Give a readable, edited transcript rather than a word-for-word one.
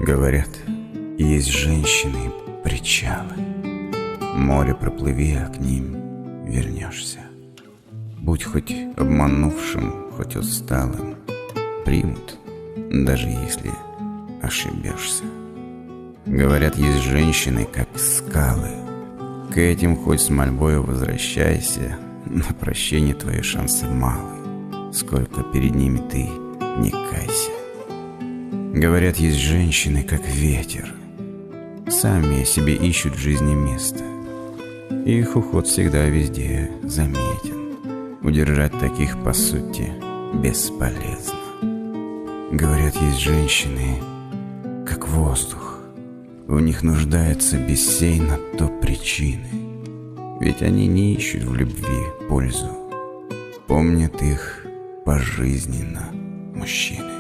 Говорят, есть женщины причалы. Море проплыви, а к ним вернешься. Будь хоть обманувшим, хоть усталым, примут, даже если ошибешься. Говорят, есть женщины, как скалы. К этим хоть с мольбой возвращайся, на прощение твои шансы малы, сколько перед ними ты не кайся. Говорят, есть женщины, как ветер, сами себе ищут в жизни место. Их уход всегда везде заметен. Удержать таких, по сути, бесполезно. Говорят, есть женщины, как воздух. В них нуждается бессейно то причины. Ведь они не ищут в любви пользу. Помнят их пожизненно мужчины.